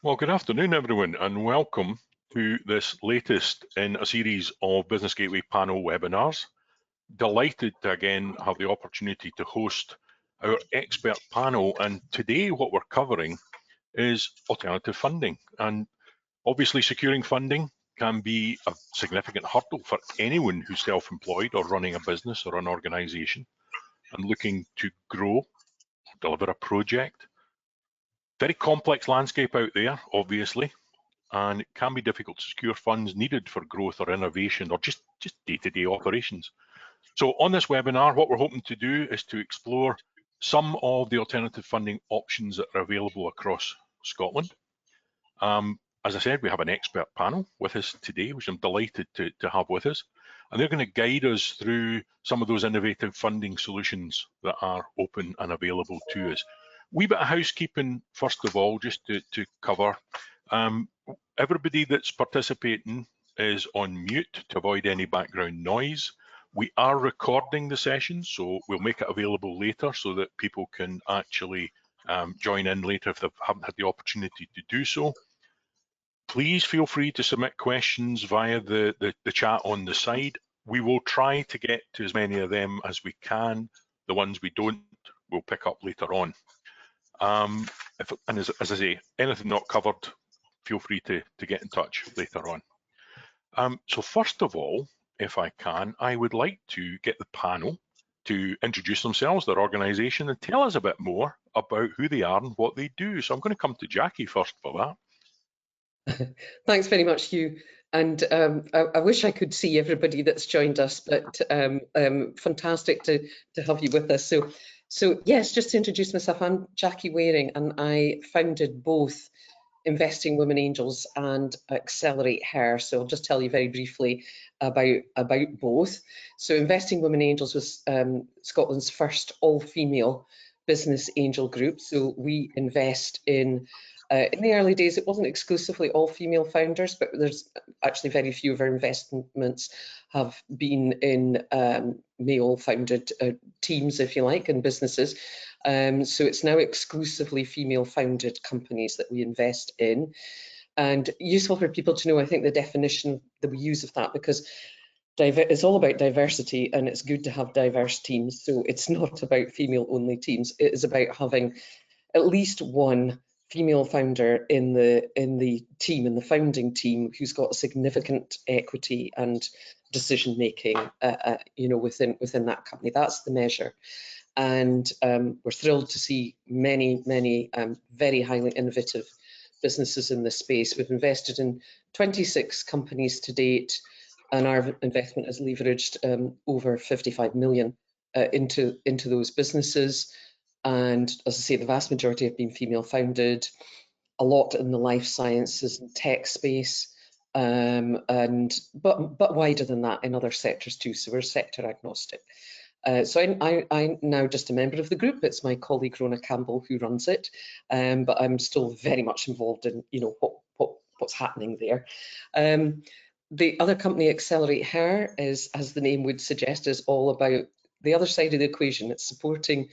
Well, good afternoon, everyone, and welcome to this latest in a series of Business Gateway panel webinars. Delighted to again have the opportunity to host our expert panel, and today what we're covering is alternative funding. And obviously securing funding can be a significant hurdle for anyone who's self-employed or running a business or an organisation and looking to grow, deliver a project. Very complex landscape out there, obviously, and it can be difficult to secure funds needed for growth or innovation or just day-to-day operations. So on this webinar, what we're hoping to do is to explore some of the alternative funding options that are available across Scotland. As I said, we have an expert panel with us today, which I'm delighted to have with us. And they're going to guide us through some of those innovative funding solutions that are open and available to us. Wee bit of housekeeping, first of all, just to cover. Everybody that's participating is on mute to avoid any background noise. We are recording the session, so we'll make it available later so that people can actually join in later if they haven't had the opportunity to do so. Please feel free to submit questions via the chat on the side. We will try to get to as many of them as we can. The ones we don't, we'll pick up later on. As I say, anything not covered, feel free to get in touch later on. So first of all, if I can, I would like to get the panel to introduce themselves, their organisation, and tell us a bit more about who they are and what they do. So I'm going to come to Jackie first for that. Thanks very much, Hugh. And I wish I could see everybody that's joined us, but fantastic to have you with us. So yes, just to introduce myself, I'm Jackie Waring, and I founded both Investing Women Angels and Accelerate Her. So I'll just tell you very briefly about both. So Investing Women Angels was Scotland's first all-female business angel group. So we invest in the early days, it wasn't exclusively all female founders, but there's actually very few of our investments have been in male founded teams, if you like, and businesses. So it's now exclusively female founded companies that we invest in. And useful for people to know, I think, the definition that we use of that, because it's all about diversity, and it's good to have diverse teams. So it's not about female only teams. It is about having at least one female founder in the team, in the founding team, who's got significant equity and decision making, within that company. That's the measure. And we're thrilled to see many very highly innovative businesses in this space. We've invested in 26 companies to date, and our investment has leveraged over 55 million into those businesses. And as I say, the vast majority have been female founded, a lot in the life sciences and tech space, but wider than that in other sectors too. So we're sector agnostic. So I'm now just a member of the group. It's my colleague Rona Campbell who runs it, but I'm still very much involved in what's happening there. The other company, Accelerate Her, is, as the name would suggest, is all about the other side of the equation. It's supporting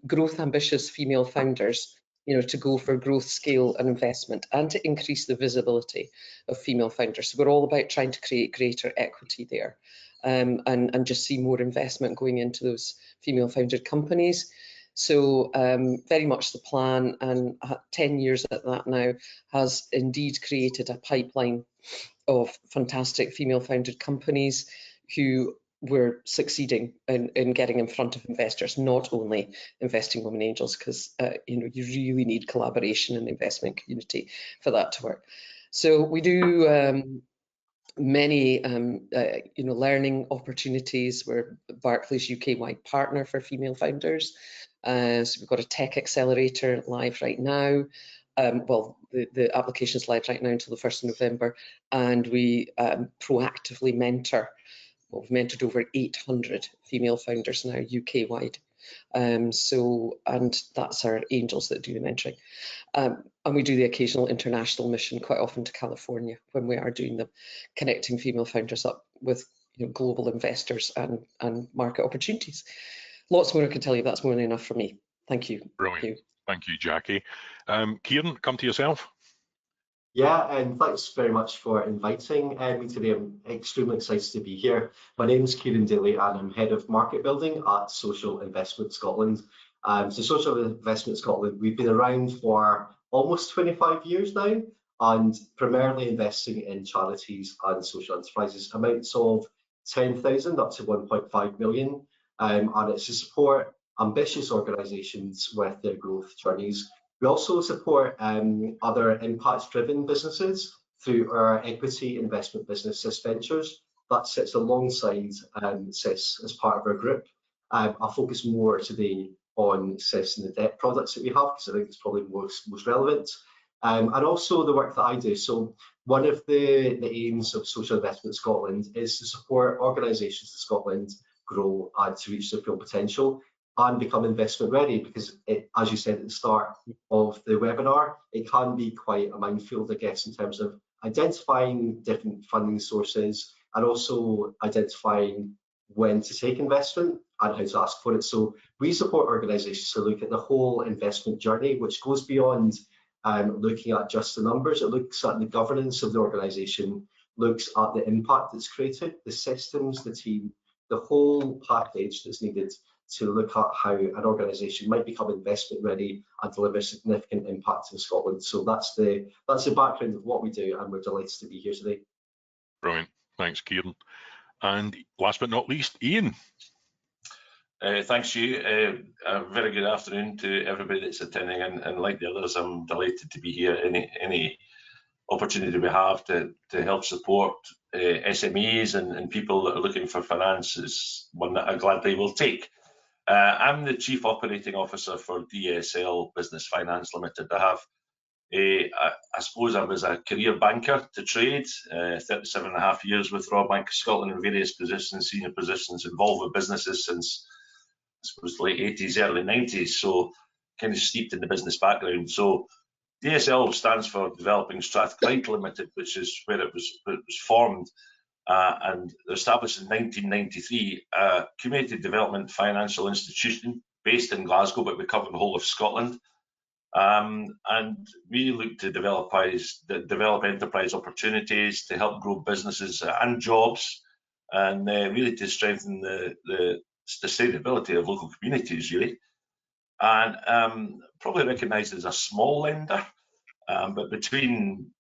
growth ambitious female founders, to go for growth, scale and investment, and to increase the visibility of female founders. So we're all about trying to create greater equity there, and just see more investment going into those female founded companies. So very much the plan, and 10 years at that now has indeed created a pipeline of fantastic female founded companies who we're succeeding in getting in front of investors, not only Investing Women Angels, because you really need collaboration in the investment community for that to work. So we do many learning opportunities. We're Barclays UK-wide partner for female founders. So we've got a tech accelerator live right now. Well, the application is live right now until the 1st of November, and we proactively mentor. Well, we've mentored over 800 female founders now UK-wide. And that's our angels that do the mentoring. And we do the occasional international mission, quite often to California, when we are doing the connecting female founders up with global investors and market opportunities. Lots more I can tell you. That's more than enough for me. Thank you. Brilliant. Thank you, Jackie. Kieran, come to yourself. Yeah, and thanks very much for inviting me today. I'm extremely excited to be here. My name is Kieran Daly and I'm Head of Market Building at Social Investment Scotland. So Social Investment Scotland, we've been around for almost 25 years now and primarily investing in charities and social enterprises, amounts of 10,000 up to 1.5 million. And it's to support ambitious organisations with their growth journeys. We also support other impact-driven businesses through our equity investment business, SIS Ventures. That sits alongside SIS as part of our group. I'll focus more today on SIS and the debt products that we have, because I think it's probably most relevant. And also the work that I do. So one of the aims of Social Investment Scotland is to support organisations in Scotland grow and to reach their full potential and become investment ready, because as you said at the start of the webinar, it can be quite a minefield, I guess, in terms of identifying different funding sources and also identifying when to take investment and how to ask for it. So we support organisations to look at the whole investment journey, which goes beyond looking at just the numbers. It looks at the governance of the organisation, looks at the impact that's created, the systems, the team, the whole package that's needed to look at how an organisation might become investment ready and deliver significant impact in Scotland. So that's the background of what we do, and we're delighted to be here today. Brilliant, thanks, Kieran. And last but not least, Ian. Thanks, Hugh. A very good afternoon to everybody that's attending, and like the others, I'm delighted to be here. Any opportunity we have to help support SMEs and people that are looking for finance is one that I gladly will take. I'm the Chief Operating Officer for DSL Business Finance Limited. I suppose I was a career banker to trade, 37.5 years with Royal Bank of Scotland in various positions, senior positions, involved with businesses since, I suppose, late 80s, early 90s, so kind of steeped in the business background. So DSL stands for Developing Strathclyde Limited, which is where it was formed. And established in 1993, a community development financial institution based in Glasgow, but we cover the whole of Scotland. And we look to develop enterprise opportunities to help grow businesses and jobs, and really to strengthen the sustainability of local communities, really. And probably recognised as a small lender, but between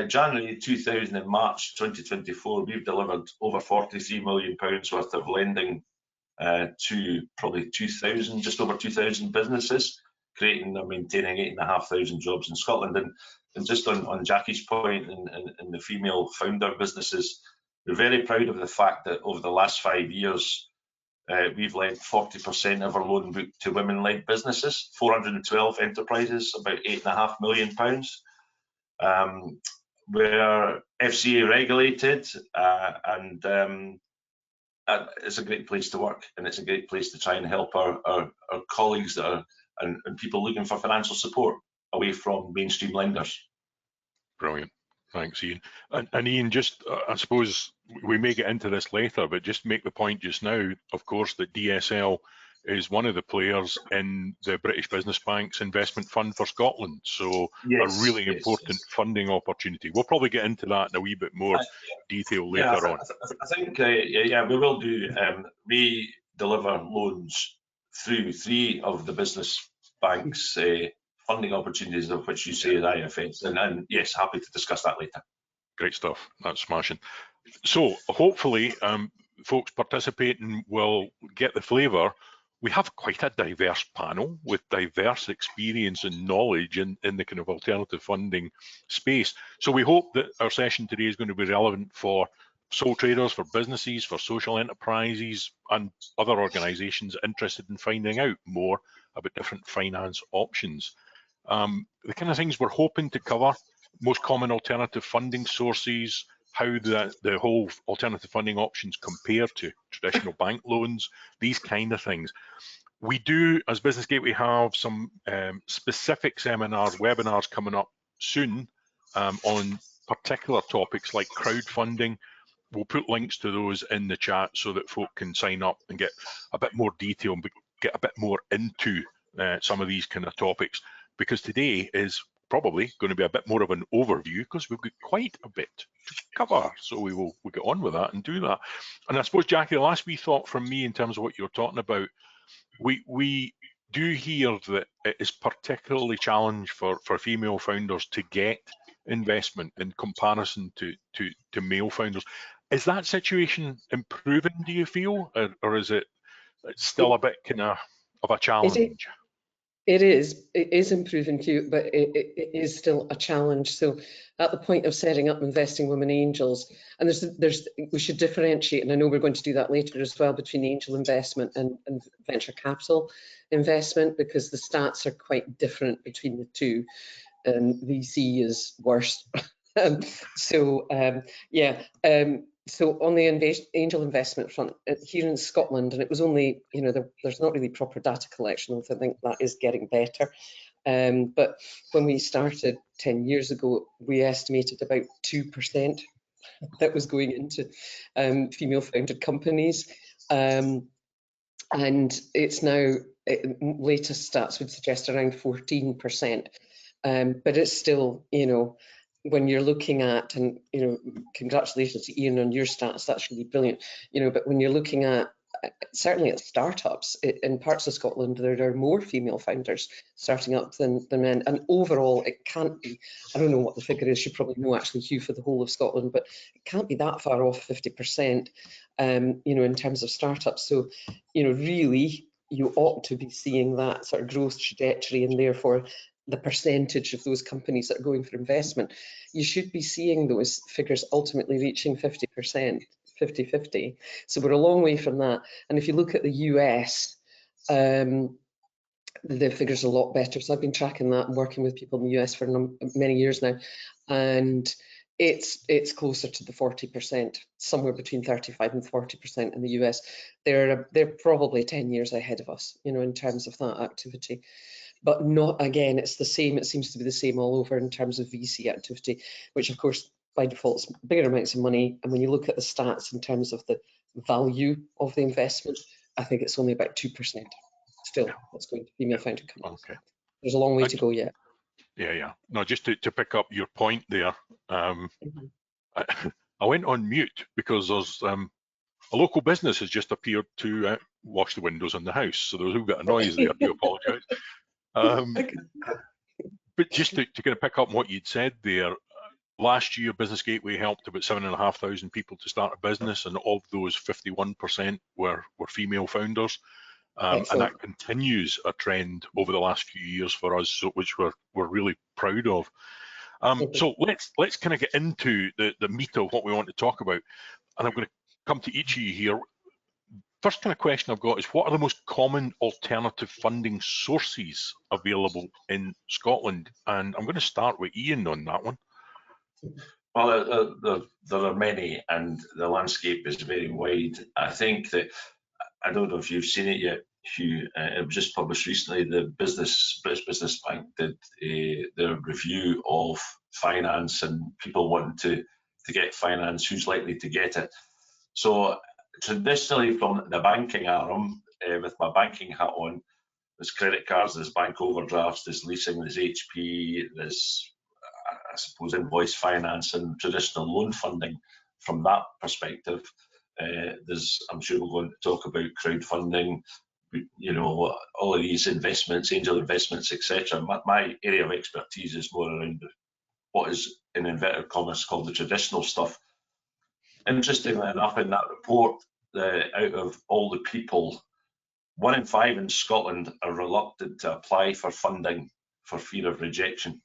January 2000 and March 2024, we've delivered over £43 million worth of lending to probably just over 2,000 businesses, creating and maintaining 8,500 jobs in Scotland. And just on Jackie's point and the female founder businesses, we're very proud of the fact that over the last 5 years, we've lent 40% of our loan book to women-led businesses, 412 enterprises, about £8.5 million. We're FCA regulated, and it's a great place to work, and it's a great place to try and help our colleagues that are and people looking for financial support away from mainstream lenders. Brilliant, thanks, Ian. And Ian, just I suppose we may get into this later, but just make the point just now, of course, that DSL is one of the players in the British Business Bank's investment fund for Scotland. So yes, a really important funding opportunity. We'll probably get into that in a wee bit more detail later on. I think, yeah, we will do. We deliver loans through 3 of the business bank's funding opportunities, of which you say is IFS. And yes, happy to discuss that later. Great stuff. That's smashing. So hopefully folks participating will get the flavour. We have quite a diverse panel with diverse experience and knowledge in the kind of alternative funding space. So we hope that our session today is going to be relevant for sole traders, for businesses, for social enterprises and other organisations interested in finding out more about different finance options. The kind of things we're hoping to cover: most common alternative funding sources, how the whole alternative funding options compare to traditional bank loans, these kind of things. We do, as Business Gateway, have some specific seminars, webinars coming up soon on particular topics like crowdfunding. We'll put links to those in the chat so that folk can sign up and get a bit more detail and get a bit more into some of these kind of topics, because today is probably going to be a bit more of an overview because we've got quite a bit to cover. So we'll get on with that and do that. And I suppose, Jackie, the last wee thought from me in terms of what you're talking about, we do hear that it is particularly challenged for female founders to get investment in comparison to male founders. Is that situation improving, do you feel, or is it's still a bit kind of a challenge? It is improving too, but it is still a challenge. So at the point of setting up Investing Women Angels, and we should differentiate, and I know we're going to do that later as well, between angel investment and venture capital investment, because the stats are quite different between the two. VC is worse. So on the angel investment front, here in Scotland, and it was only, there's not really proper data collection, although I think that is getting better. But when we started 10 years ago, we estimated about 2% that was going into female-founded companies. And it's now, latest stats would suggest around 14%. But it's still, when you're looking at, and congratulations to Ian on your stats, that's really brilliant, but when you're looking at, certainly at startups in parts of Scotland, there are more female founders starting up than men, and overall it can't be, I don't know what the figure is, you probably know actually, Hugh, for the whole of Scotland, but it can't be that far off 50%, in terms of startups. So, really, you ought to be seeing that sort of growth trajectory, and therefore the percentage of those companies that are going for investment, you should be seeing those figures ultimately reaching 50%, 50-50. So we're a long way from that. And if you look at the US, the figures are a lot better. So I've been tracking that and working with people in the US for many years now, and it's closer to the 40%, somewhere between 35 and 40% in the US. They're probably 10 years ahead of us, in terms of that activity. But not, again, it's the same, it seems to be the same all over in terms of VC activity, which of course by default is bigger amounts of money. And when you look at the stats in terms of the value of the investment, I think it's only about 2% still that's going to female founded companies. Okay. There's a long way to go yet. Yeah. No, just to pick up your point there, I went on mute because there's a local business has just appeared to wash the windows in the house. So there was a little bit of noise there, I do apologise. But just to kind of pick up on what you'd said there, last year Business Gateway helped about 7,500 people to start a business, and of those 51% were female founders. And that continues a trend over the last few years for us, which we're really proud of. So let's kind of get into the meat of what we want to talk about, and I'm going to come to each of you here. First kind of question I've got is, what are the most common alternative funding sources available in Scotland? And I'm going to start with Ian on that one. Well, there are many, and the landscape is very wide. I think that, I don't know if you've seen it yet, Hugh, it was just published recently, the British Business Bank did their review of finance and people wanting to get finance, who's likely to get it. So traditionally from the banking arm, with my banking hat on, there's credit cards, there's bank overdrafts, there's leasing, there's HP, there's, I suppose, invoice finance and traditional loan funding from that perspective. There's, I'm sure we're going to talk about crowdfunding, all of these investments, angel investments, etc. My area of expertise is more around what is, in inverted commas, called the traditional stuff. Interestingly enough, in that report, out of all the people, 1 in 5 in Scotland are reluctant to apply for funding for fear of rejection.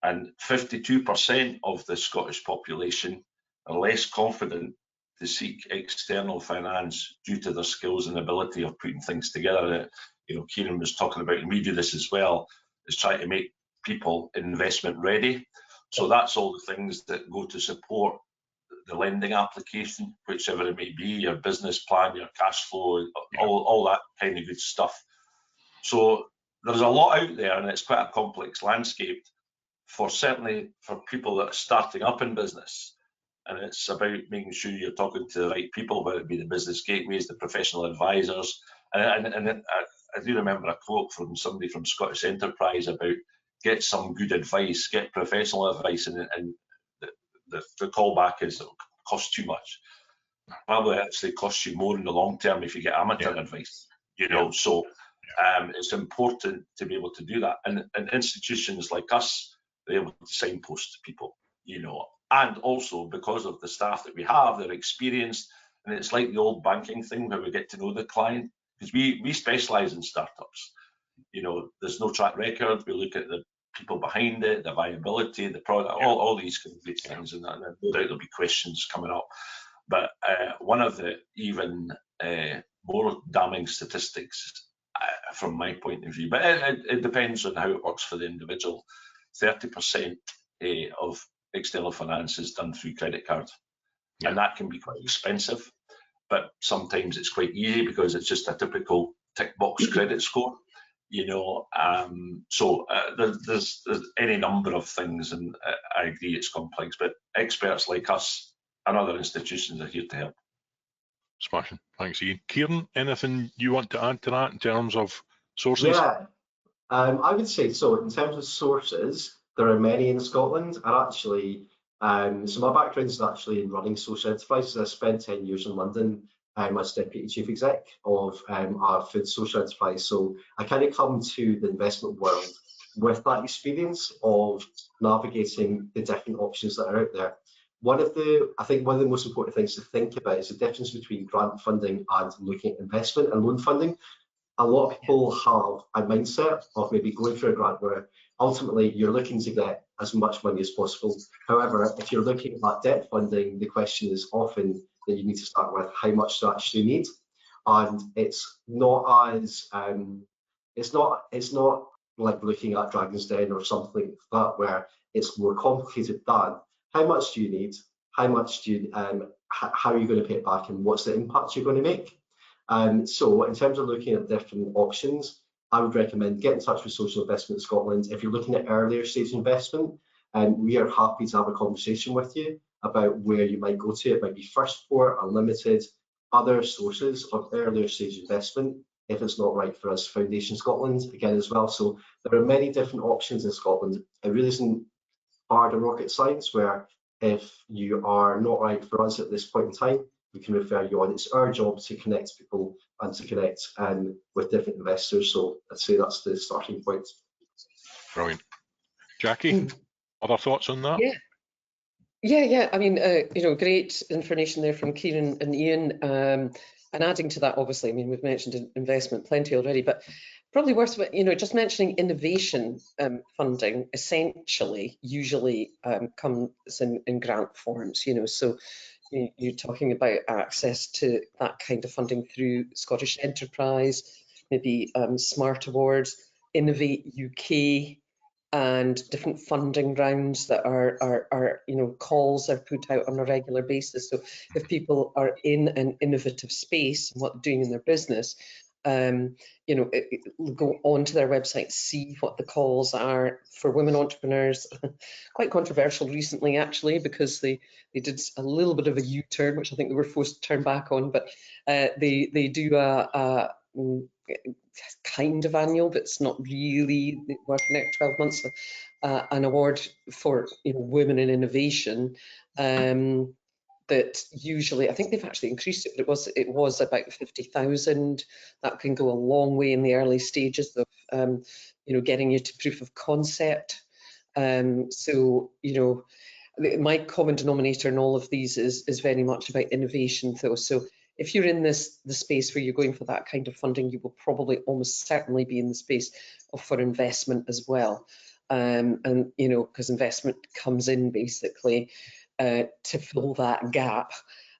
And 52% of the Scottish population are less confident to seek external finance due to their skills and ability of putting things together. Kieran was talking about, and we do this as well, is trying to make people investment ready. So that's all the things that go to support the lending application, whichever it may be, your business plan, your cash flow, all that kind of good stuff. So there's a lot out there, and it's quite a complex landscape certainly for people that are starting up in business. And it's about making sure you're talking to the right people, whether it be the business gateways, the professional advisors. And I do remember a quote from somebody from Scottish Enterprise about get some good advice, get professional advice, and the callback is it'll cost too much. Probably actually costs you more in the long term if you get amateur advice, you know. So it's important to be able to do that, and institutions like us, they're able to signpost people, you know, and also because of the staff that we have, they're experienced, and it's like the old banking thing where we get to know the client, because we specialize in startups. You know, there's no track record. We look at the people behind it, the viability, the product, all these kind of good things, and no doubt there'll be questions coming up. But one of the even more damning statistics from my point of view, but it depends on how it works for the individual, 30% of external finance is done through credit card. And that can be quite expensive, but sometimes it's quite easy because it's just a typical tick box credit score, you know. So there's any number of things, and I agree it's complex, but experts like us and other institutions are here to help. Smashing. Thanks, Ian. Kieran, anything you want to add to that in terms of sources? Yeah, I would say so. In terms of sources, there are many in Scotland, and actually, so my background is actually in running social enterprises. I spent 10 years in London as Deputy Chief Exec of a food social enterprise. So I kind of come to the investment world with that experience of navigating the different options that are out there. I think one of the most important things to think about is the difference between grant funding and looking at investment and loan funding. A lot of people have a mindset of maybe going for a grant where ultimately you're looking to get as much money as possible. However, if you're looking at debt funding, the question is often that you need to start with how much do you actually need, and it's not as it's not like looking at Dragon's Den or something like that, where it's more complicated than how much do you need, how much do you how are you going to pay it back, and what's the impact you're going to make. So in terms of looking at different options, I would recommend get in touch with Social Investment Scotland. If you're looking at earlier stage investment, we are happy to have a conversation with you about where you might go to. It might be First Port, Unlimited, other sources of earlier stage investment. If it's not right for us, Foundation Scotland again as well. So there are many different options in Scotland. It really isn't hard or rocket science, where if you are not right for us at this point in time, we can refer you on. It's our job to connect people and to connect with different investors. So I'd say that's the starting point. Brilliant. Jackie, other thoughts on that? Yeah. I mean, you know, great information there from Kieran and Ian. And adding to that, obviously, I mean, we've mentioned investment plenty already, but probably worth, you know, just mentioning innovation funding essentially usually comes in grant forms, you know. So you're talking about access to that kind of funding through Scottish Enterprise, maybe Smart Awards, Innovate UK, and different funding rounds that are you know, calls are put out on a regular basis. So if people are in an innovative space and what they're doing in their business, you know, go onto their website, see what the calls are for women entrepreneurs. Quite controversial recently, actually, because they did a little bit of a U-turn, which I think they were forced to turn back on. But they do a kind of annual, but it's not really working out 12 months. An award for, you know, women in innovation. That usually, I think they've actually increased it, but it was about 50,000. That can go a long way in the early stages of, you know, getting you to proof of concept. So, you know, my common denominator in all of these is very much about innovation, though. So if you're in the space where you're going for that kind of funding, you will probably almost certainly be in the space for investment as well. And, you know, because investment comes in basically to fill that gap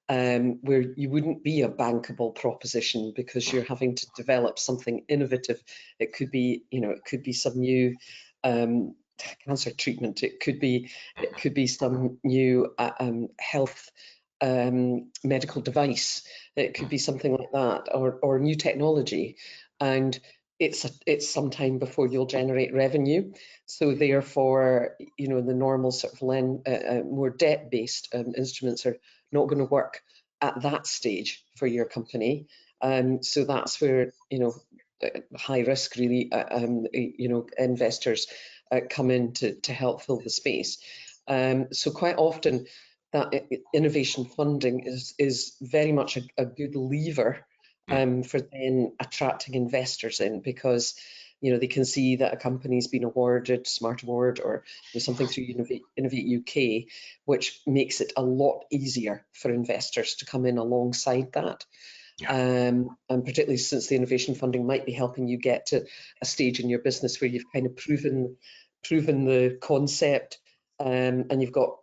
where you wouldn't be a bankable proposition because you're having to develop something innovative. It could be, you know, it could be some new cancer treatment. It could be some new health medical device. It could be something like that, or new technology, and it's some time before you'll generate revenue. So therefore, you know, the normal sort of more debt-based instruments are not going to work at that stage for your company. So that's where, you know, high risk really, you know, investors come in to help fill the space. So quite often that innovation funding is very much a good lever for then attracting investors in, because they can see that a company's been awarded Smart Award or something through Innovate UK, which makes it a lot easier for investors to come in alongside that. Yeah. And particularly since the innovation funding might be helping you get to a stage in your business where you've kind of proven the concept, and you've got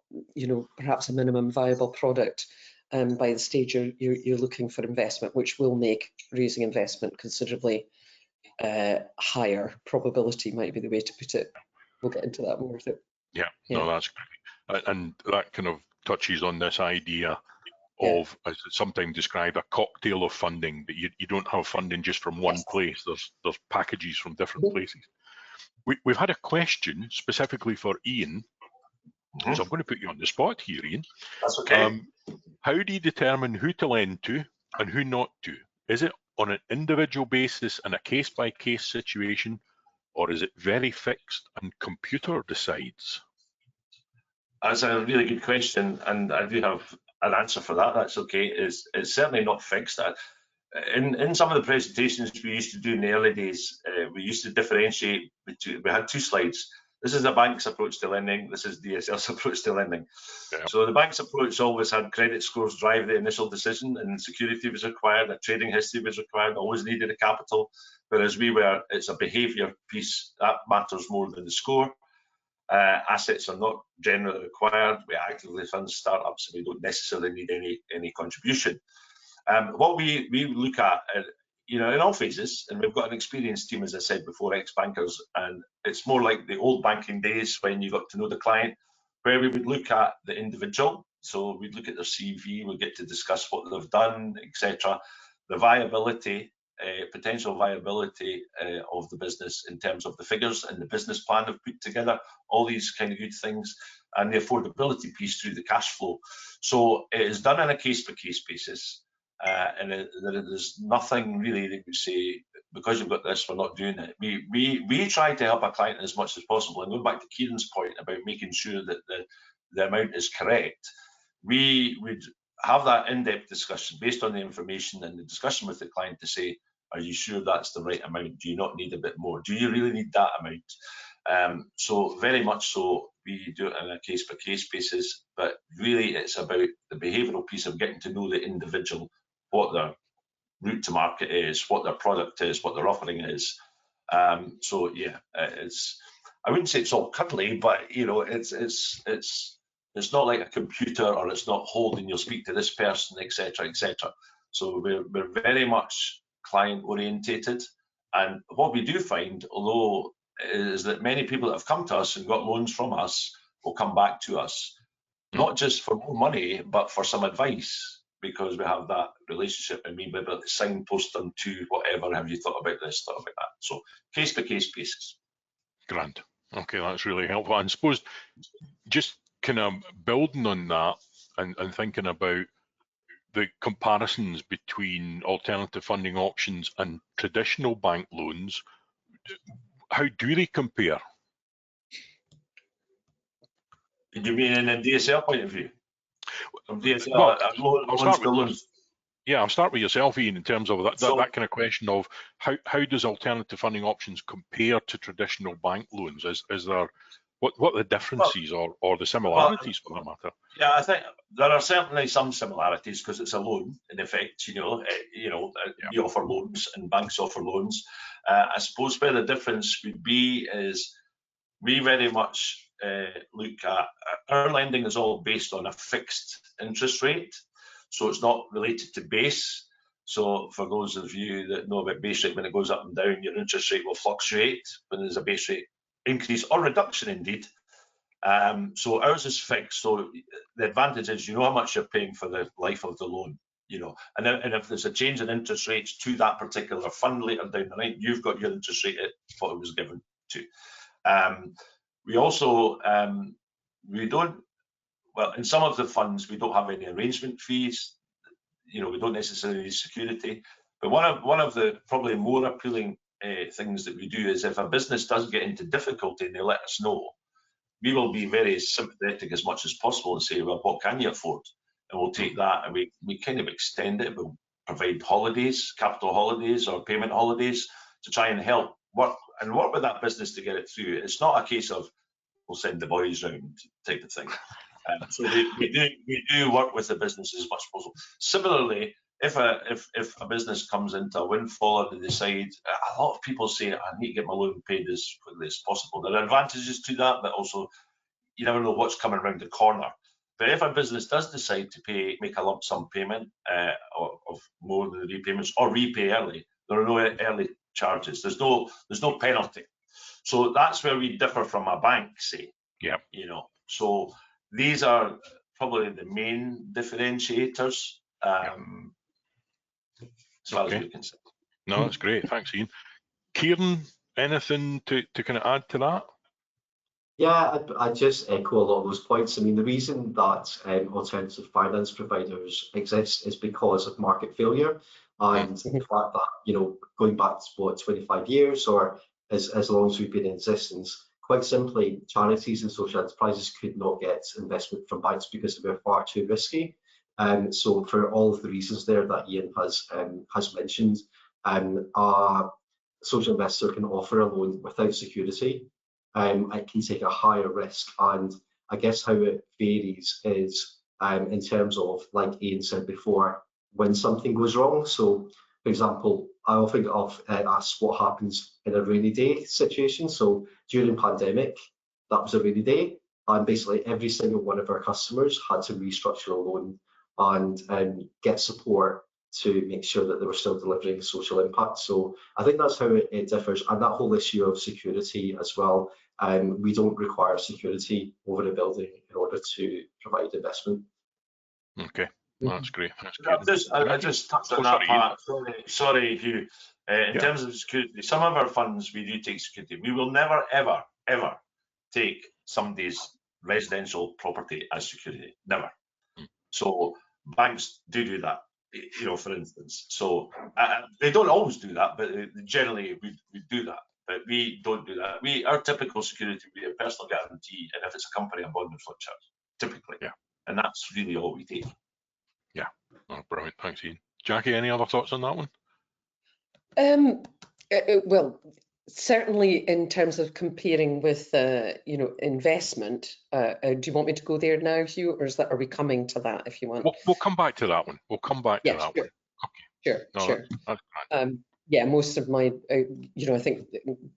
perhaps a minimum viable product by the stage you're looking for investment, which will make raising investment considerably higher. Probability might be the way to put it. We'll get into that more. Yeah, no, that's great. And that kind of touches on this idea of, as it's sometimes described, a cocktail of funding, but you don't have funding just from one place. There's packages from different places. We've had a question specifically for Ian, so I'm going to put you on the spot here, Ian. That's okay. How do you determine who to lend to and who not to? Is it on an individual basis in a case-by-case situation, or is it very fixed and computer decides? That's a really good question, and I do have an answer for that. That's okay. It's certainly not fixed. In some of the presentations we used to do in the early days, we used to differentiate between, we had two slides. This is the bank's approach to lending. This is DSL's approach to lending. Yeah. So the bank's approach always had credit scores drive the initial decision, and security was required, a trading history was required, always needed a capital. Whereas it's a behaviour piece that matters more than the score. Assets are not generally required. We actively fund startups, and we don't necessarily need any contribution. What we look at, in all phases, and we've got an experienced team, as I said before, ex-bankers, and it's more like the old banking days when you got to know the client, where we would look at the individual. So we'd look at their CV, we'll get to discuss what they've done, etc. The viability, potential viability of the business in terms of the figures and the business plan they've put together, all these kind of good things, and the affordability piece through the cash flow. So it is done on a case-by-case basis. And there's nothing really that we say, because you've got this, we're not doing it. We try to help our client as much as possible. And going back to Kieran's point about making sure that the amount is correct, we would have that in-depth discussion based on the information and the discussion with the client to say, are you sure that's the right amount? Do you not need a bit more? Do you really need that amount? So very much so, we do it on a case-by-case basis, but really it's about the behavioural piece of getting to know the individual, what their route to market is, what their product is, what their offering is. So yeah, I wouldn't say it's all cuddly, but it's not like a computer, or it's not holding, you'll speak to this person, etc., etc. So we're very much client orientated, and what we do find, although, is that many people that have come to us and got loans from us will come back to us, not just for more money, but for some advice, because we have that relationship, and we maybe signpost them to whatever, have you thought about this, thought about that. So case-by-case basis. Grand. Okay, that's really helpful. And I suppose just kind of building on that and thinking about the comparisons between alternative funding options and traditional bank loans, how do they compare? Do you mean in a DSL point of view? From DSL, I'll start with yourself, Ian, in terms of that kind of question of how does alternative funding options compare to traditional bank loans? Is there what are the differences or the similarities for that matter? Yeah, I think there are certainly some similarities, because it's a loan in effect. We offer loans and banks offer loans. I suppose where the difference would be is we very much look at our lending is all based on a fixed interest rate, so it's not related to base. So for those of you that know about base rate, when it goes up and down, your interest rate will fluctuate when there's a base rate increase or reduction indeed. So ours is fixed. So the advantage is you know how much you're paying for the life of the loan, and if there's a change in interest rates to that particular fund later down the line, you've got your interest rate at what it was given to. We also, in some of the funds, we don't have any arrangement fees. We don't necessarily need security. But one of the probably more appealing things that we do is if a business does get into difficulty and they let us know, we will be very sympathetic as much as possible and say, well, what can you afford? And we'll take that and we kind of extend it. We'll provide holidays, capital holidays or payment holidays to try and help work with that business to get it through. It's not a case of we'll send the boys round type of thing. So we do work with the business as much as possible. Similarly, if a business comes into a windfall and they decide, a lot of people say, I need to get my loan paid as quickly as possible. There are advantages to that, but also you never know what's coming around the corner. But if a business does decide to make a lump sum payment of more than the repayments or repay early, there are no early charges. There's no penalty. So that's where we differ from a bank, say. Yeah. You know, so these are probably the main differentiators. As far as we can say. No, that's great. Thanks, Ian. Kieran, anything to kind of add to that? Yeah, I just echo a lot of those points. I mean, the reason that alternative finance providers exist is because of market failure and the fact that, you know, going back to what, 25 years or as long as we've been in existence, quite simply, charities and social enterprises could not get investment from banks because they were far too risky. So for all of the reasons there that Ian has mentioned, a social investor can offer a loan without security. It can take a higher risk, and I guess how it varies is in terms of, like Ian said before, when something goes wrong. So, for example, I often get asked what happens in a rainy day situation. So during pandemic, that was a rainy day, and basically every single one of our customers had to restructure a loan and get support to make sure that they were still delivering social impact. So I think that's how it differs, and that whole issue of security as well. We don't require security over a building in order to provide investment. Okay, well, that's great. I just touched on that part. Sorry, Hugh. In terms of security, some of our funds we do take security. We will never, ever, ever take somebody's residential property as security. Never. So banks do that. You know, for instance. So they don't always do that, but generally we do that. But we don't do that. Our typical security would be a personal guarantee, and if it's a company, a bond and flood charge, typically. Yeah. And that's really all we take. Yeah. Oh, brilliant. Thanks, Ian. Jackie, any other thoughts on that one? Well, certainly in terms of comparing with, you know, investment. Do you want me to go there now, Hugh, or are we coming to that if you want? We'll come back to that one. We'll come back to that one. Okay. Sure. That's yeah, most of my, you know, I think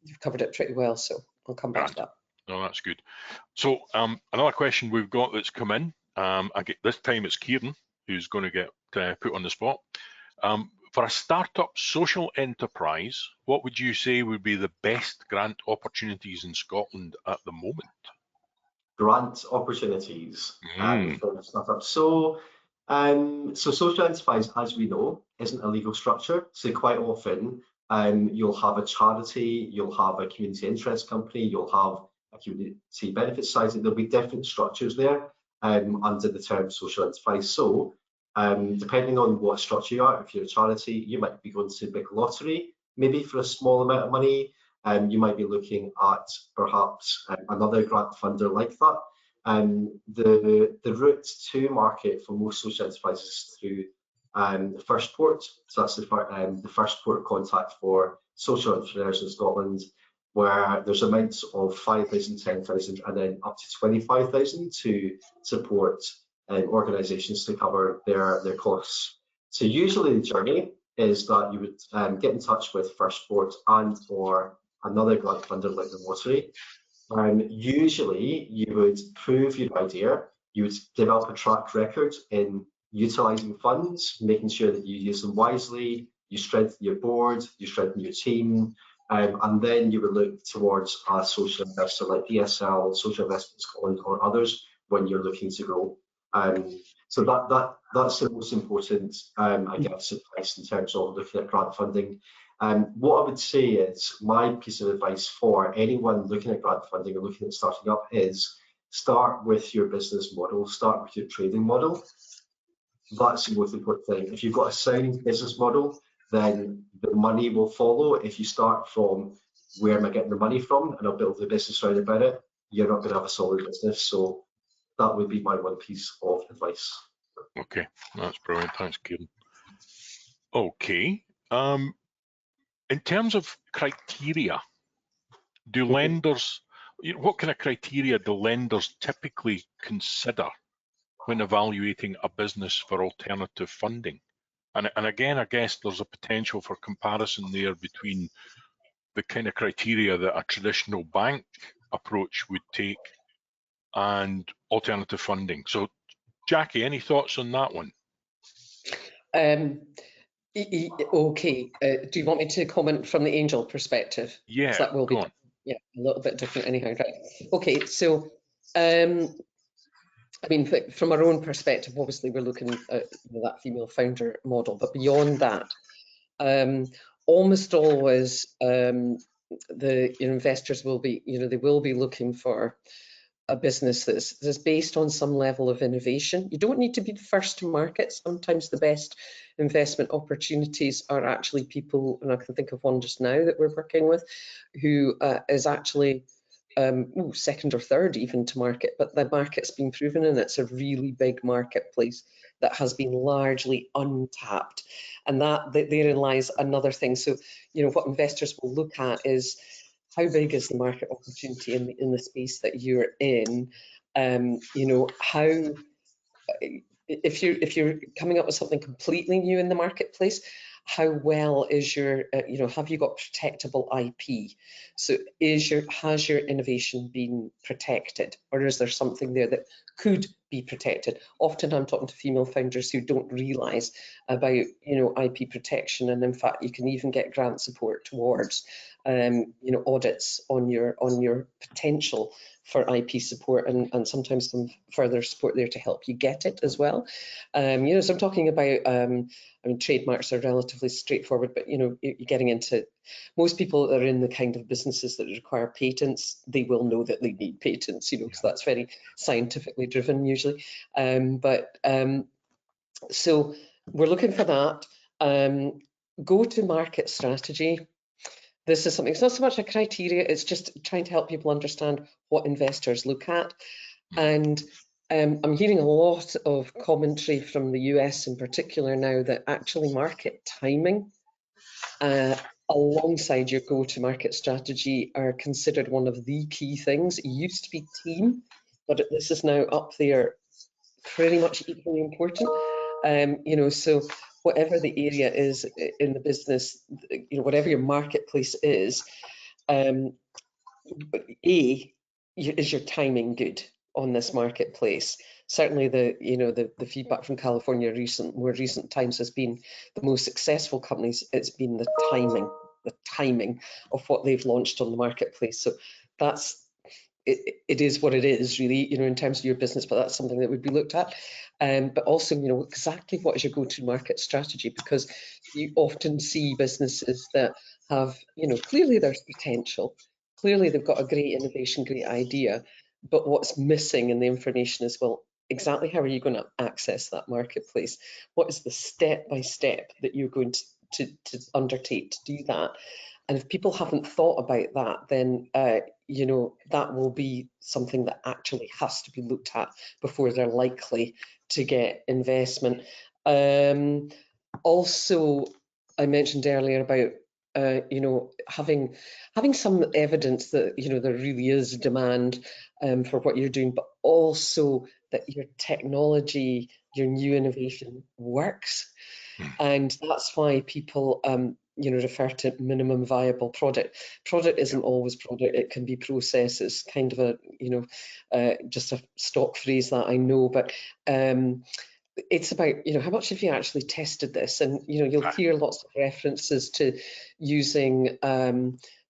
you've covered it pretty well, so I'll come back to that. No, that's good. So another question we've got that's come in. This time it's Kieran who's going to get put on the spot. For a startup social enterprise, what would you say would be the best grant opportunities in Scotland at the moment? Grant opportunities for startups. So social enterprise, as we know, isn't a legal structure. So quite often you'll have a charity, you'll have a community interest company, you'll have a community benefit society. There'll be different structures there under the term social enterprise. So depending on what structure you are, if you're a charity, you might be going to a big lottery, maybe for a small amount of money. You might be looking at perhaps another grant funder like that. The route to market for most social enterprises is through the First Port. So that's the first port of contact for social entrepreneurs in Scotland, where there's amounts of 5,000, 10,000 and then up to 25,000 to support organisations to cover their costs. So usually the journey is that you would get in touch with First Port and or another grant funder like the lottery. Usually you would prove your idea, you would develop a track record in utilising funds, making sure that you use them wisely, you strengthen your board, you strengthen your team, and then you would look towards a social investor like ESL, Social Investment Scotland or others when you're looking to grow. So that's the most important, I guess, advice in terms of looking at grant funding. What I would say is my piece of advice for anyone looking at grant funding or looking at starting up is start with your business model, start with your trading model. That's the most important thing. If you've got a sound business model, then the money will follow. If you start from where am I getting the money from and I'll build the business around about it, you're not going to have a solid business. So that would be my one piece of advice. Okay, that's brilliant. Thanks, Kieran. Okay. In terms of criteria, do lenders, what kind of criteria do lenders typically consider when evaluating a business for alternative funding? And again, I guess there's a potential for comparison there between the kind of criteria that a traditional bank approach would take and alternative funding. So, Jackie, any thoughts on that one? Okay. Do you want me to comment from the angel perspective? Yeah, that will be on. Yeah, a little bit different anyhow. Right. Okay. So, I mean, from our own perspective, obviously we're looking at that female founder model, but beyond that, almost always the investors will be, they will be looking for a business that's based on some level of innovation. You don't need to be the first to market. Sometimes the best investment opportunities are actually people, and I can think of one just now that we're working with, who is actually second or third even to market, but the market's been proven and it's a really big marketplace that has been largely untapped. And that therein lies another thing. So, what investors will look at is how big is the market opportunity in the space that you're in? How, if you're coming up with something completely new in the marketplace, how well is your, have you got protectable IP? So has your innovation been protected, or is there something there that could be protected? Often I'm talking to female founders who don't realise about, IP protection, and in fact, you can even get grant support towards, audits on your potential for IP support, and sometimes some further support there to help you get it as well. So I'm talking about, I mean, trademarks are relatively straightforward, but you're getting into, most people that are in the kind of businesses that require patents, they will know that they need patents, because that's very scientifically driven usually. So we're looking for that. Go-to-market strategy. This is something, it's not so much a criteria, it's just trying to help people understand what investors look at. And I'm hearing a lot of commentary from the US in particular now that actually market timing alongside your go-to-market strategy are considered one of the key things. It used to be team, but this is now up there pretty much equally important. So whatever the area is in the business, whatever your marketplace is, is your timing good on this marketplace? Certainly the feedback from California more recent times has been the most successful companies, it's been the timing of what they've launched on the marketplace. So that's it is what it is really, in terms of your business, but that's something that would be looked at. But also, exactly what is your go-to-market strategy? Because you often see businesses that have, clearly there's potential, clearly they've got a great innovation, great idea, but what's missing in the information is, well, exactly how are you going to access that marketplace? What is the step-by-step that you're going to undertake to do that? And if people haven't thought about that, then that will be something that actually has to be looked at before they're likely to get investment. Also, I mentioned earlier about having some evidence that there really is demand for what you're doing, but also that your technology, your new innovation works. And that's why people refer to minimum viable product. Product isn't always product, it can be process. It's kind of a just a stock phrase that I know, but it's about how much have you actually tested this? And you'll hear lots of references to using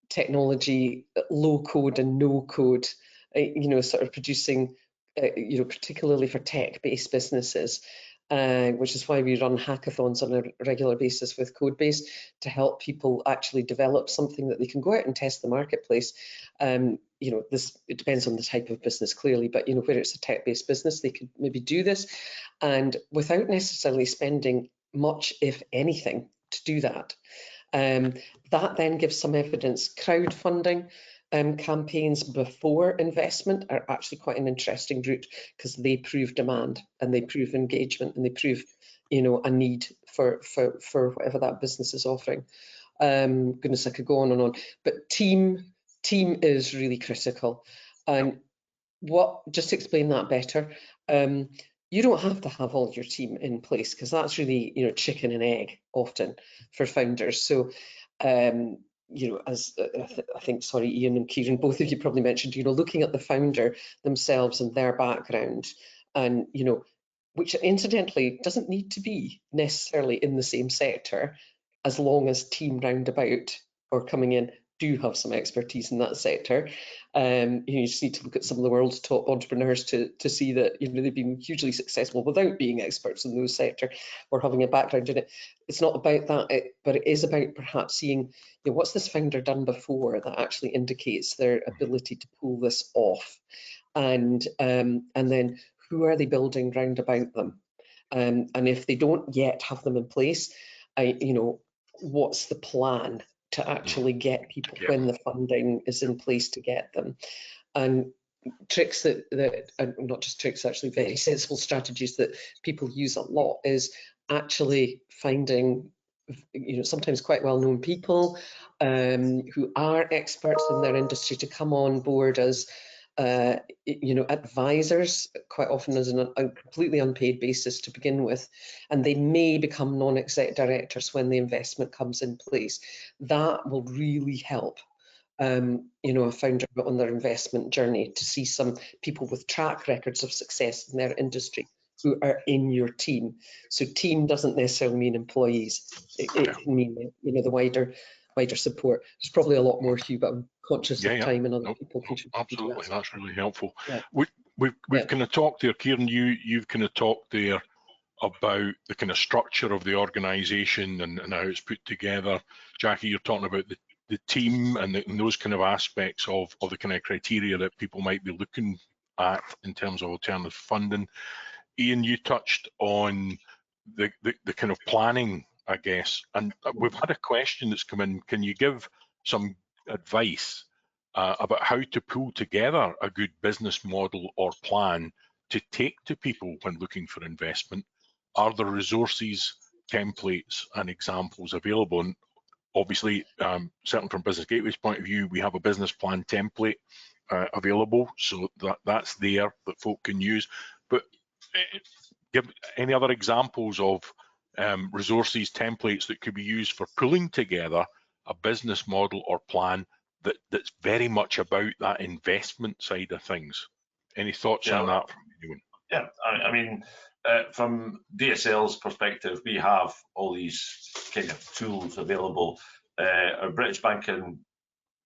technology, low code and no code, sort of producing particularly for tech-based businesses. Which is why we run hackathons on a regular basis with Codebase to help people actually develop something that they can go out and test the marketplace. It depends on the type of business clearly, but where it's a tech-based business, they could maybe do this, and without necessarily spending much, if anything, to do that. That then gives some evidence. Crowdfunding campaigns before investment are actually quite an interesting route, because they prove demand and they prove engagement and they prove, you know, a need for whatever that business is offering. Goodness, I could go on and on, but team is really critical. And just to explain that better, you don't have to have all your team in place, because that's really, you know, chicken and egg often for founders. So you know, as I think, sorry, Ian and Kieran, both of you probably mentioned, you know, looking at the founder themselves and their background, and, you know, which incidentally doesn't need to be necessarily in the same sector, as long as team roundabout or coming in do have some expertise in that sector. You just need to look at some of the world's top entrepreneurs to see that, you know, they've been hugely successful without being experts in those sector or having a background in it. It's not about that, but it is about perhaps seeing, you know, what's this founder done before that actually indicates their ability to pull this off, and then who are they building round about them, and if they don't yet have them in place, you know, what's the plan to actually get people when the funding is in place to get them. And tricks that not just tricks, actually very sensible strategies that people use a lot is actually finding, you know, sometimes quite well-known people who are experts in their industry to come on board as you know, advisors, quite often as a completely unpaid basis to begin with, and they may become non-exec directors when the investment comes in place. That will really help, you know, a founder on their investment journey, to see some people with track records of success in their industry who are in your team. So team doesn't necessarily mean employees. It can mean, you know, the wider support. There's probably a lot more, Hugh, but I'm conscious of time and other people contribute. Absolutely, that's really helpful. We've kind of talked there, Kieran, you've kind of talked there about the kind of structure of the organisation and how it's put together. Jackie, you're talking about the team and those kind of aspects of the kind of criteria that people might be looking at in terms of alternative funding. Ian, you touched on the kind of planning, I guess, and we've had a question that's come in. Can you give some advice about how to pull together a good business model or plan to take to people when looking for investment? Are there resources, templates and examples available? And obviously, certainly from Business Gateway's point of view, we have a business plan template available, so that's there that folk can use. But give any other examples of resources, templates that could be used for pulling together a business model or plan that's very much about that investment side of things. Any thoughts on that from anyone? Yeah, I mean, from DSL's perspective, we have all these kind of tools available. Our British banking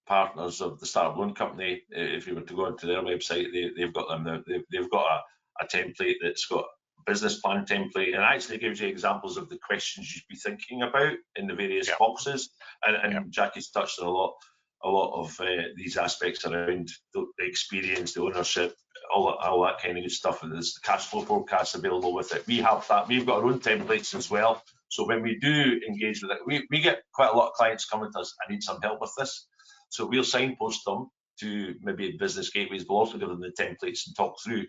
partners of the Startup Loan Company, if you were to go into their website, they've got them. They've got a template that's got a business plan template, and actually gives you examples of the questions you'd be thinking about in the various boxes. And Jackie's touched on a lot of these aspects around the experience, the ownership, all that kind of good stuff. And there's the cash flow forecast available with it. We have that. We've got our own templates as well. So when we do engage with it, we get quite a lot of clients coming to us, I need some help with this. So we'll signpost them to maybe Business Gateways, but also give them the templates and talk through.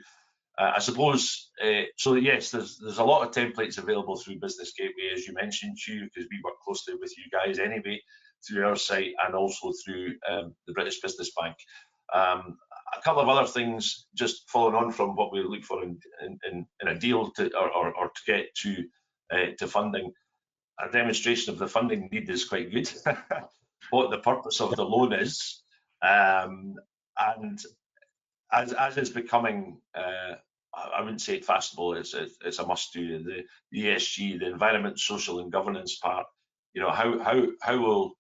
I suppose, so yes, there's a lot of templates available through Business Gateway, as you mentioned, Hugh, because we work closely with you guys anyway, through our site and also through the British Business Bank. A couple of other things, just following on from what we look for in a deal to get to funding. A demonstration of the funding need is quite good. What the purpose of the loan is, and as it's becoming, I wouldn't say it fashionable, it's a must do. The ESG, the environment, social and governance part, you know, how will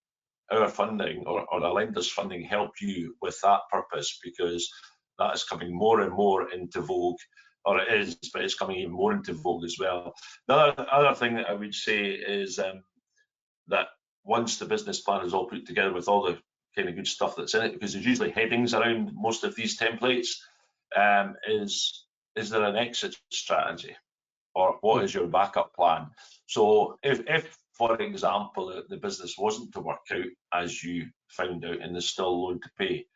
our funding or a lender's funding help you with that purpose? Because that is coming more and more into vogue, or it is, but it's coming even more into vogue as well. The other thing that I would say is that once the business plan is all put together with all the kind of good stuff that's in it, because there's usually headings around most of these templates, is there an exit strategy, or what is your backup plan? So if for example, the business wasn't to work out as you found out and there's still a loan to pay,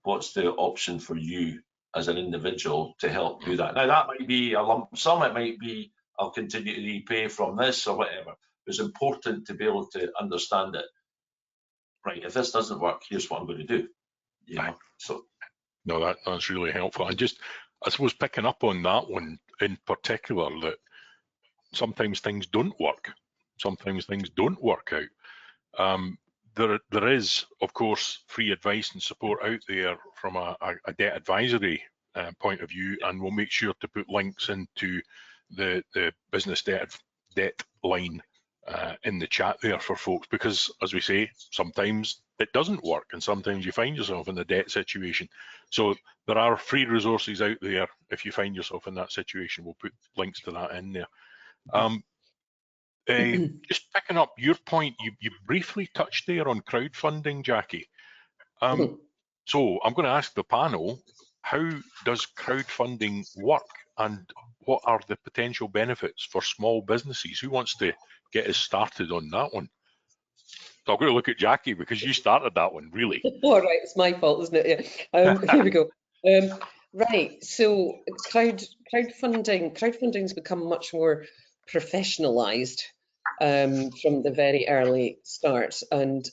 what's the option for you as an individual to help do that? Now, that might be a lump sum, it might be I'll continue to repay from this or whatever. It's important to be able to understand it. Right, if this doesn't work, here's what I'm going to do. You know, so. No, that's really helpful. And just, I suppose, picking up on that one in particular, that sometimes things don't work. Sometimes things don't work out. There is, of course, free advice and support out there from a debt advisory point of view, and we'll make sure to put links into the business debt line in the chat there for folks, because as we say, sometimes it doesn't work and sometimes you find yourself in the debt situation. So there are free resources out there if you find yourself in that situation. We'll put links to that in there. Just picking up your point, you briefly touched there on crowdfunding, Jackie. So I'm going to ask the panel, how does crowdfunding work and what are the potential benefits for small businesses? Who wants to get us started on that one? So I'm going to look at Jackie because you started that one, really. All right, it's my fault, isn't it? Yeah. Here we go. Right, so crowdfunding's become much more professionalized from the very early start, and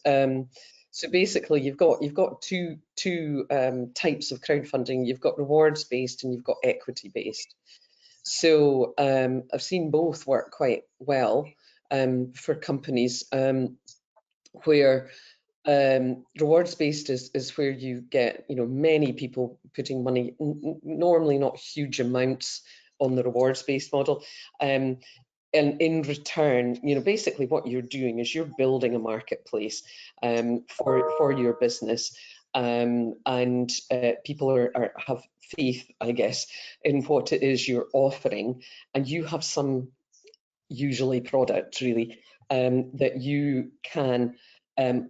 so basically you've got two types of crowdfunding. You've got rewards based and you've got equity based. So I've seen both work quite well for companies where rewards based is where you get many people putting money, normally not huge amounts, on the rewards based model, and in return, basically what you're doing is you're building a marketplace for your business, and people have faith, I guess, in what it is you're offering, and you have some usually product really that you can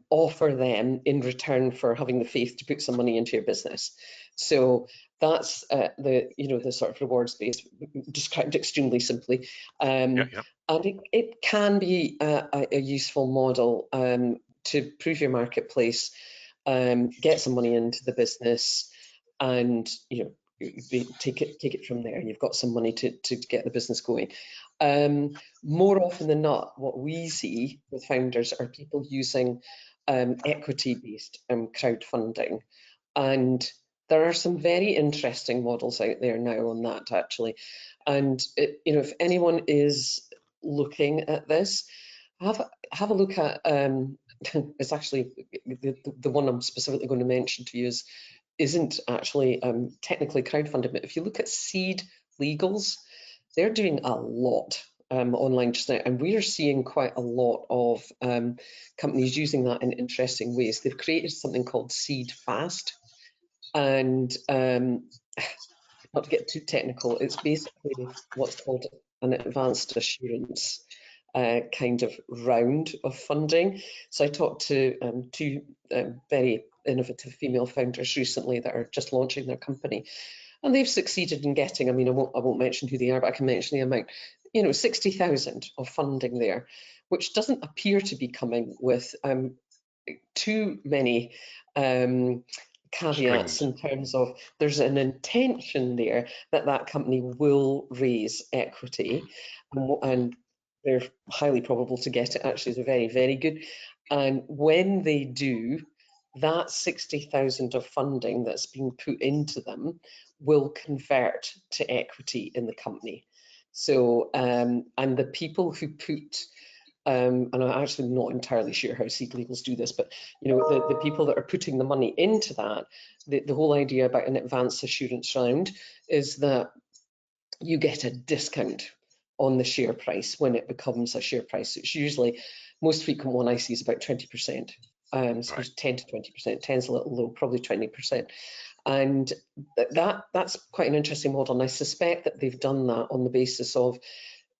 offer them in return for having the faith to put some money into your business. So that's the sort of rewards based, described extremely simply, and it can be a useful model to prove your marketplace, get some money into the business, and take it from there. You've got some money to get the business going. More often than not, what we see with founders are people using equity-based crowdfunding, and there are some very interesting models out there now on that, actually. And if anyone is looking at this, have a look at. It's actually the one I'm specifically going to mention to you isn't actually technically crowdfunded, but if you look at Seed Legals, they're doing a lot online just now, and we are seeing quite a lot of companies using that in interesting ways. They've created something called Seed Fast, and not to get too technical, it's basically what's called an advanced assurance kind of round of funding. So I talked to two very innovative female founders recently that are just launching their company, and they've succeeded in getting, I won't mention who they are, but I can mention the amount, 60,000 of funding there, which doesn't appear to be coming with too many caveats in terms of there's an intention there that company will raise equity, and they're highly probable to get it. Actually, they're very, very good. And when they do, that 60,000 of funding that's being put into them will convert to equity in the company. So, and the people who put, and I'm actually not entirely sure how Seed Legals do this, but the people that are putting the money into that, the whole idea about an advanced assurance round is that you get a discount on the share price when it becomes a share price. It's usually, most frequent one I see is about 20%, so 10 to 20%, 10's a little low, probably 20%. And that's quite an interesting model, and I suspect that they've done that on the basis of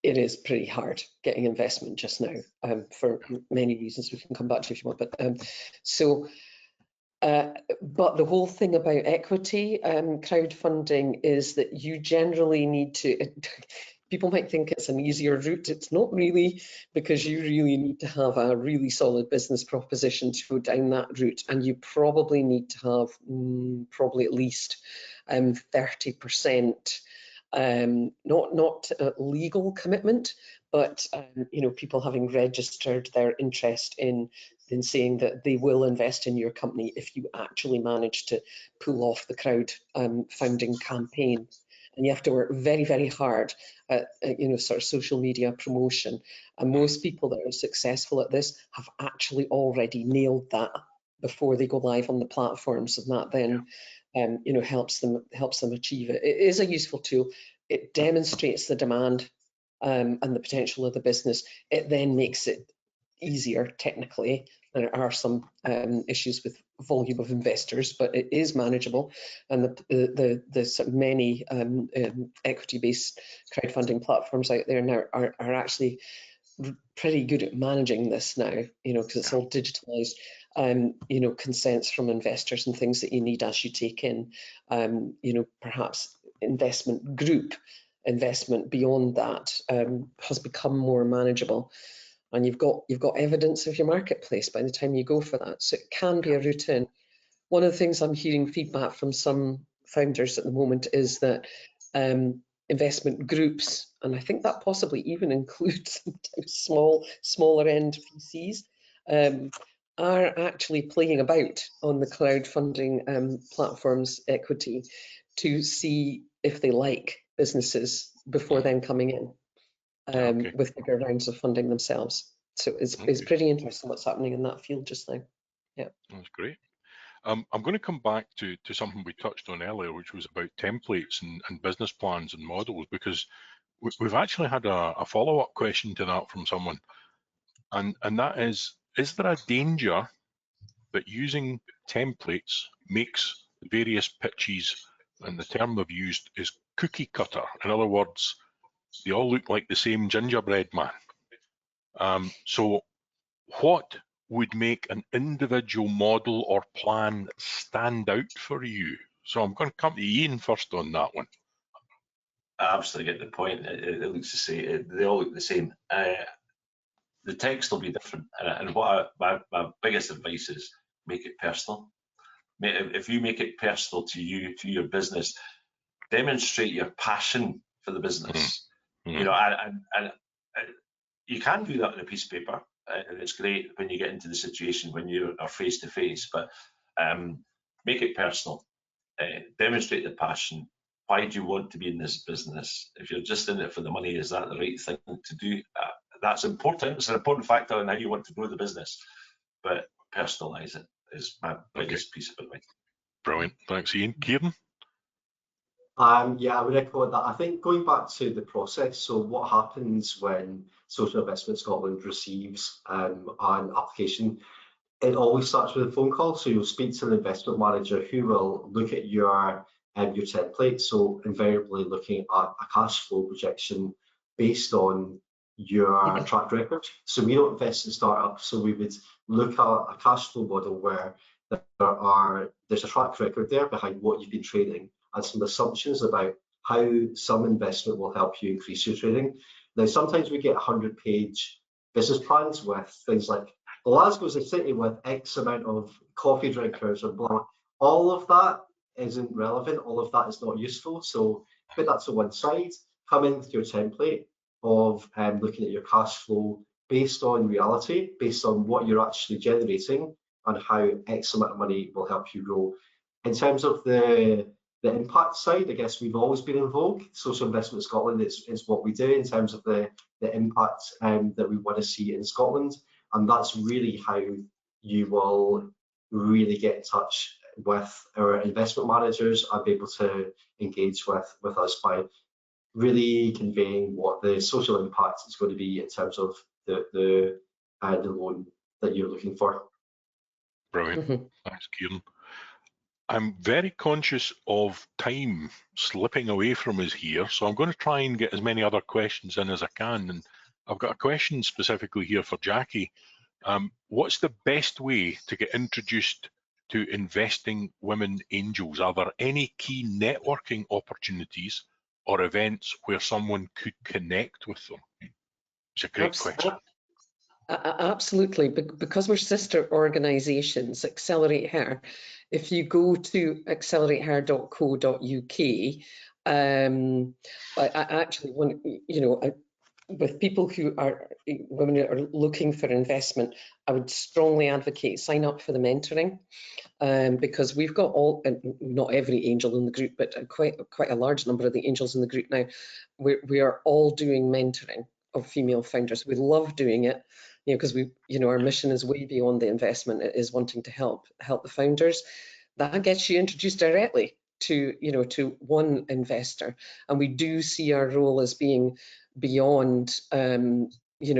it is pretty hard getting investment just now, for many reasons we can come back to if you want. But the whole thing about equity crowdfunding is that you generally need to, People might think it's an easier route. It's not really, because you really need to have a really solid business proposition to go down that route, and you probably need to have probably at least 30%, not a legal commitment, but you know, people having registered their interest in saying that they will invest in your company if you actually manage to pull off the crowdfunding campaign. And you have to work very, very hard at you know, sort of social media promotion. And most people that are successful at this have actually already nailed that before they go live on the platforms, and that then you know, helps them achieve it. It is a useful tool. It demonstrates the demand and the potential of the business. It then makes it easier technically. There are some issues with volume of investors, but it is manageable, and the sort of many equity-based crowdfunding platforms out there now are actually pretty good at managing this now, you know, because it's all digitalized. You know, consents from investors and things that you need as you take in, you know, perhaps investment group investment beyond that has become more manageable. And you've got evidence of your marketplace by the time you go for that. So it can be a route in. One of the things I'm hearing feedback from some founders at the moment is that investment groups, and I think that possibly even includes sometimes smaller end VCs, are actually playing about on the crowdfunding platforms equity to see if they like businesses before then coming in. With bigger rounds of funding themselves. So it's pretty interesting what's happening in that field just now. Yeah, that's great. I'm going to come back to something we touched on earlier, which was about templates and business plans and models, because we've actually had a follow-up question to that from someone, and that is there a danger that using templates makes various pitches, and the term they've used is cookie cutter? In other words, they all look like the same gingerbread man. So what would make an individual model or plan stand out for you? So I'm going to come to Ian first on that one. I absolutely get the point. It looks the same. They all look the same. The text will be different. And what my biggest advice is, make it personal. If you make it personal to you, to your business, demonstrate your passion for the business. You know, and you can do that on a piece of paper, and it's great when you get into the situation when you are face to face. But make it personal. Demonstrate the passion. Why do you want to be in this business? If you're just in it for the money, is that the right thing to do? That's important. It's an important factor in how you want to grow the business. But personalise it is my biggest piece of advice. Brilliant. Thanks, Ian. Kieran? Yeah, I would echo that. I think going back to the process, so what happens when Social Investment Scotland receives an application, it always starts with a phone call. So you'll speak to an investment manager who will look at your template. So invariably looking at a cash flow projection based on your track record. So we don't invest in startups, so we would look at a cash flow model where there's a track record there behind what you've been trading, and some assumptions about how some investment will help you increase your trading. Now, sometimes we get 100-page business plans with things like Glasgow's a city with X amount of coffee drinkers or blah. All of that isn't relevant. All of that is not useful. So put that to one side. Come in with your template of looking at your cash flow based on reality, based on what you're actually generating and how X amount of money will help you grow. In terms of the impact side, I guess we've always been in vogue. Social Investment Scotland is what we do in terms of the impact that we want to see in Scotland. And that's really how you will really get in touch with our investment managers and be able to engage with us by really conveying what the social impact is going to be in terms of the loan that you're looking for. Brilliant. Thanks, Kieran. I'm very conscious of time slipping away from us here, so I'm going to try and get as many other questions in as I can. And I've got a question specifically here for Jackie. What's the best way to get introduced to investing women angels? Are there any key networking opportunities or events where someone could connect with them? It's a great question. Absolutely, because we're sister organisations, Accelerate Her. If you go to accelerateher.co.uk, I actually want, with people who are women who are looking for investment, I would strongly advocate sign up for the mentoring, because we've got all, not every angel in the group, but quite a large number of the angels in the group now. We are all doing mentoring of female founders. We love doing it, because our mission is way beyond the investment. It is wanting to help the founders. That gets you introduced directly to one investor, and we do see our role as being beyond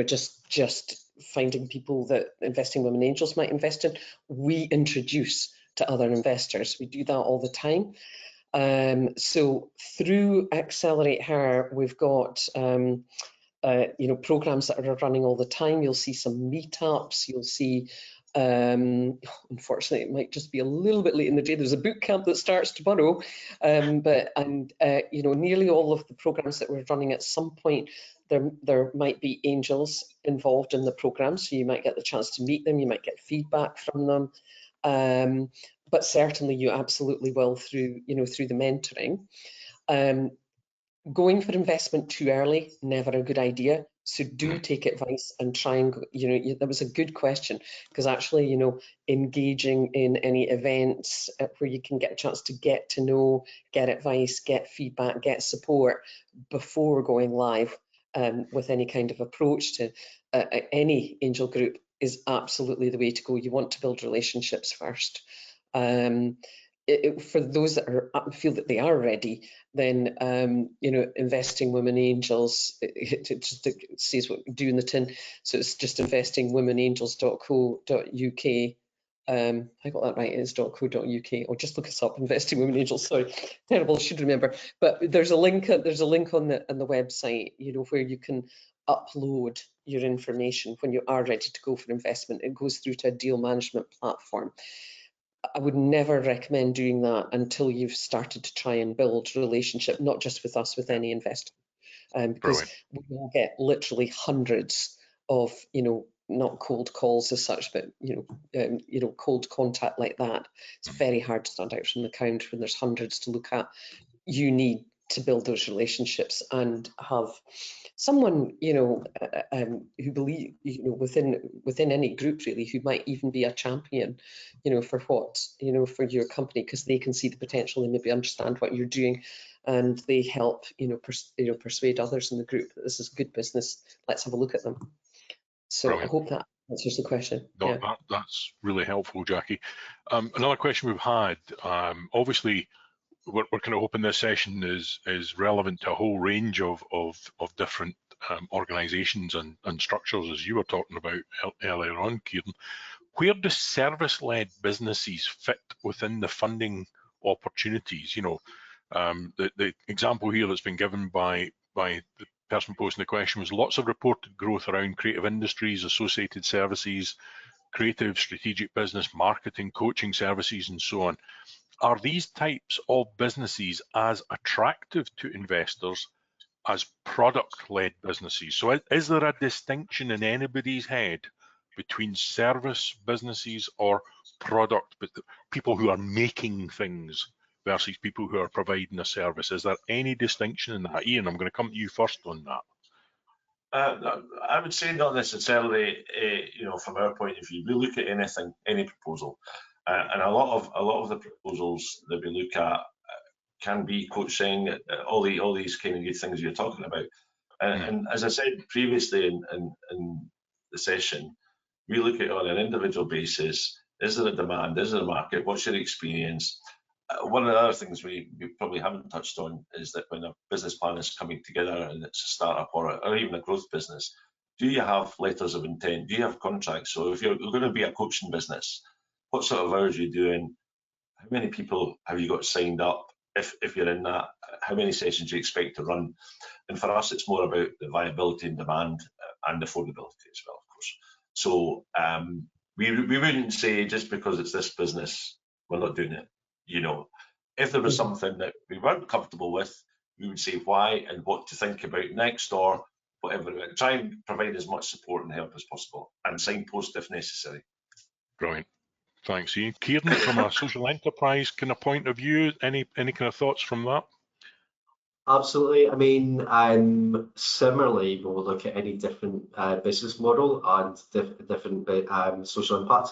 just finding people that Investing Women Angels might invest in. We introduce to other investors. We do that all the time. So through Accelerate Her, we've got programs that are running all the time. You'll see some meetups. You'll see, unfortunately, it might just be a little bit late in the day. There's a boot camp that starts tomorrow, nearly all of the programs that we're running, at some point there might be angels involved in the program, so you might get the chance to meet them. You might get feedback from them, but certainly you absolutely will through the mentoring. Going for investment too early, never a good idea. So do take advice and try and, that was a good question, because actually, engaging in any events where you can get a chance to get to know, get advice, get feedback, get support before going live with any kind of approach to any angel group is absolutely the way to go. You want to build relationships first. For those that feel that they are ready, then Investing Women Angels, it just says what we do in the tin, so it's just investingwomenangels.co.uk. I got that right, it is .co.uk, or just look us up, Investing Women Angels. Sorry, terrible, I should remember. But there's a link on the website, where you can upload your information when you are ready to go for investment. It goes through to a deal management platform. I would never recommend doing that until you've started to try and build a relationship, not just with us, with any investor, because we will get literally hundreds of, not cold calls as such, but cold contact like that. It's very hard to stand out from the crowd when there's hundreds to look at. You need to build those relationships and have someone who believe within any group really, who might even be a champion for for your company, because they can see the potential, they maybe understand what you're doing, and they help persuade others in the group that this is good business, let's have a look at them. So brilliant. I hope that answers the question. No, yeah. That's really helpful, Jackie. Another question we've had, obviously we're kind of hoping this session is relevant to a whole range of different organisations and structures, as you were talking about earlier on, Kieran. Where do service-led businesses fit within the funding opportunities? The example here that's been given by the person posting the question was lots of reported growth around creative industries, associated services, creative, strategic business, marketing, coaching services, and so on. Are these types of businesses as attractive to investors as product-led businesses? So is there a distinction in anybody's head between service businesses or product, but people who are making things versus people who are providing a service? Is there any distinction in that? Ian, I'm going to come to you first on that. I would say not necessarily. From our point of view, we look at anything, any proposal, and a lot of the proposals that we look at can be coaching, all these kind of good things you're talking about. And as I said previously in the session, we look at it on an individual basis. Is there a demand? Is there a market? What's your experience? One of the other things we probably haven't touched on is that when a business plan is coming together and it's a startup or even a growth business, do you have letters of intent? Do you have contracts? So if you're going to be a coaching business, what sort of hours are you doing? How many people have you got signed up? If you're in that, how many sessions do you expect to run? And for us, it's more about the viability and demand and affordability as well, of course. So we wouldn't say just because it's this business, we're not doing it. If there was something that we weren't comfortable with, we would say why and what to think about next, or whatever. Try and provide as much support and help as possible, and signpost if necessary. Brilliant. Thanks, Ian. Kieran, from a social enterprise kind of point of view, any kind of thoughts from that? Absolutely. I mean, similarly, we'll look at any different business model and different social impact.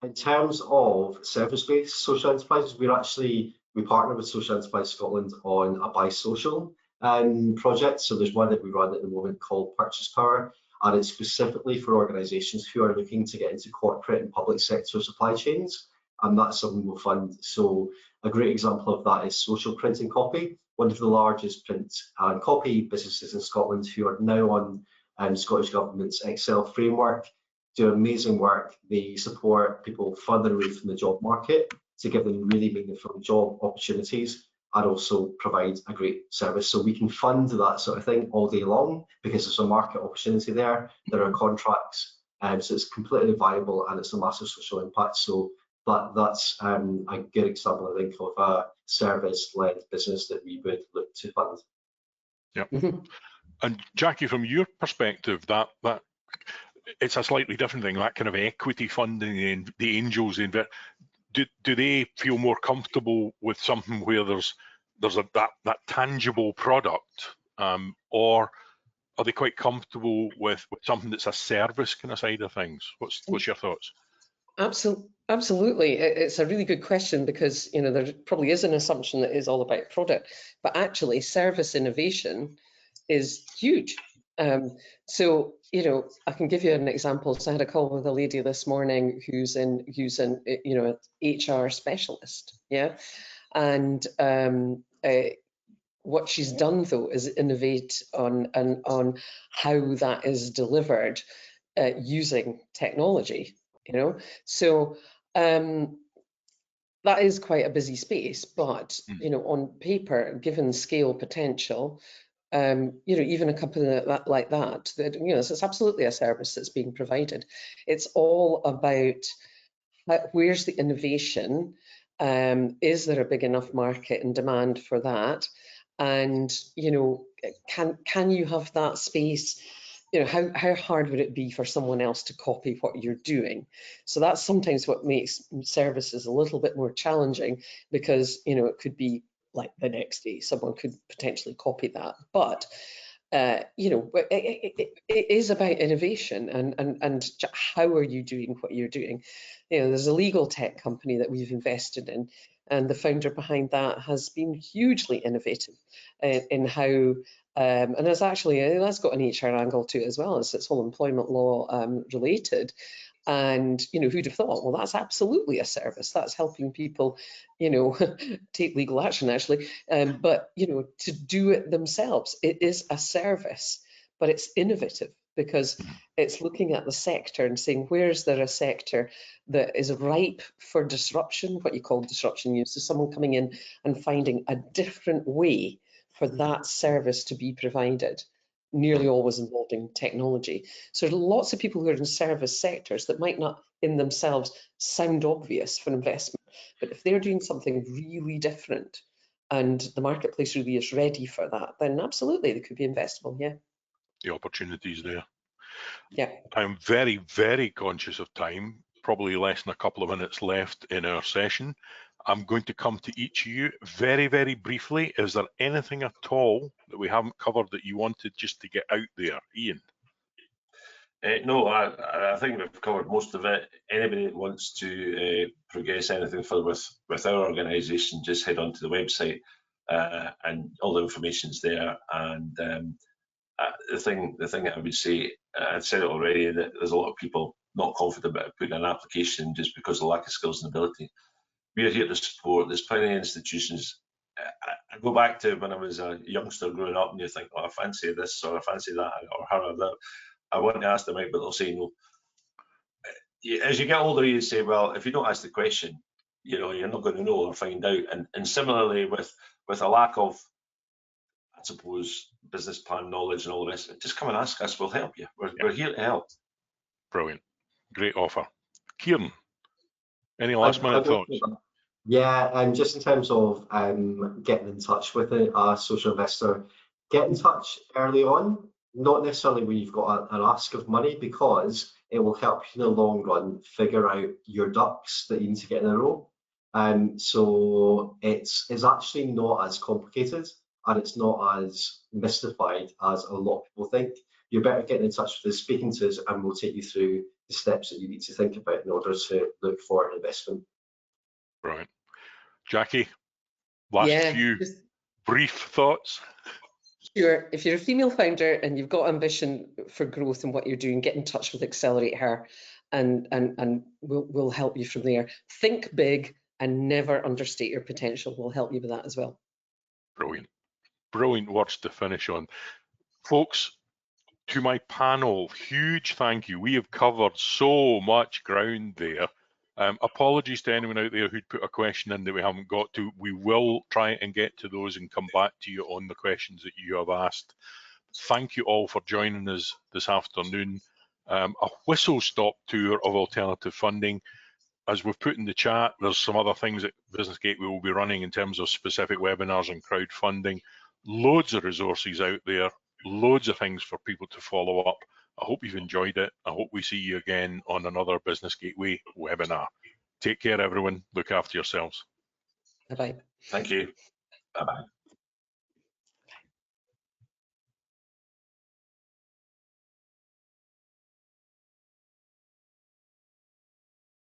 In terms of service-based social enterprises, we partner with Social Enterprise Scotland on a Buy Social project. So there's one that we run at the moment called Purchase Power, and it's specifically for organisations who are looking to get into corporate and public sector supply chains, and that's something we'll fund. So a great example of that is Social Print and Copy, one of the largest print and copy businesses in Scotland, who are now on Scottish Government's Excel framework, do amazing work. They support people further away from the job market to give them really meaningful job opportunities, and also provide a great service. So we can fund that sort of thing all day long because there's a market opportunity there. There are contracts, so it's completely viable and it's a massive social impact. So that's a good example, I think, of a service-led business that we would look to fund. Yeah. And Jackie, from your perspective, that it's a slightly different thing. That kind of equity funding, the angels, do they feel more comfortable with something where there's that tangible product, or are they quite comfortable with something that's a service kind of side of things? What's your thoughts? Absolutely. It's a really good question, because there probably is an assumption that is all about product, but actually service innovation is huge. So I can give you an example. So I had a call with a lady this morning who's an HR specialist, yeah, and what she's done though is innovate on how that is delivered using technology. So that is quite a busy space, but on paper, given scale potential, even a company like that, it's absolutely a service that's being provided. It's all about where's the innovation, is there a big enough market and demand for that, and can you have that space? How hard would it be for someone else to copy what you're doing? So that's sometimes what makes services a little bit more challenging, because it could be like the next day someone could potentially copy that. But it is about innovation and how are you doing what you're doing. There's a legal tech company that we've invested in, and the founder behind that has been hugely innovative in how and that's got an HR angle to it as well, as it's all employment law related. And who'd have thought? Well, that's absolutely a service. That's helping people, take legal action actually, but to do it themselves. It is a service, but it's innovative because it's looking at the sector and saying, where is there a sector that is ripe for disruption? What you call disruption use is someone coming in and finding a different way for that service to be provided, nearly always involving technology. So there's lots of people who are in service sectors that might not in themselves sound obvious for investment, but if they're doing something really different and the marketplace really is ready for that, then absolutely they could be investable. Yeah, the opportunities there. Yeah, I'm very, very conscious of time, probably less than a couple of minutes left in our session. I'm going to come to each of you very, very briefly. Is there anything at all that we haven't covered that you wanted just to get out there? Ian? No, I think we've covered most of it. Anybody that wants to progress anything further with our organisation, just head onto the website and all the information's there. And the thing I would say, I've said it already, that there's a lot of people not confident about putting an application just because of lack of skills and ability. We're here to support. There's plenty of institutions. I go back to when I was a youngster growing up, and you think, oh, I fancy this or I fancy that or her or that. I want to ask them out, but they'll say no. As you get older, you say, well, if you don't ask the question, you're not going to know or find out. And similarly with a lack of, I suppose, business plan knowledge and all the rest of it, just come and ask us. We'll help you. We're here to help. Brilliant. Great offer. Kieran, any last minute thoughts? Yeah, and just in terms of getting in touch with a social investor, get in touch early on, not necessarily when you've got an ask of money, because it will help you in the long run figure out your ducks that you need to get in a row. So it's actually not as complicated and it's not as mystified as a lot of people think. You're better getting in touch with us, speaking to us, and we'll take you through the steps that you need to think about in order to look for an investment. Right. Jackie, last few brief thoughts. Sure. If you're a female founder and you've got ambition for growth in what you're doing, get in touch with Accelerate Her and we'll help you from there. Think big and never understate your potential. We'll help you with that as well. Brilliant. Brilliant words to finish on. Folks, to my panel, huge thank you. We have covered so much ground there. Apologies to anyone out there who'd put a question in that we haven't got to. We will try and get to those and come back to you on the questions that you have asked. Thank you all for joining us this afternoon. A whistle-stop tour of alternative funding. As we've put in the chat, there's some other things that Business Gateway will be running in terms of specific webinars and crowdfunding. Loads of resources out there, loads of things for people to follow up. I hope you've enjoyed it. I hope we see you again on another Business Gateway webinar. Take care, everyone. Look after yourselves. Bye-bye. Thank you. Bye-bye.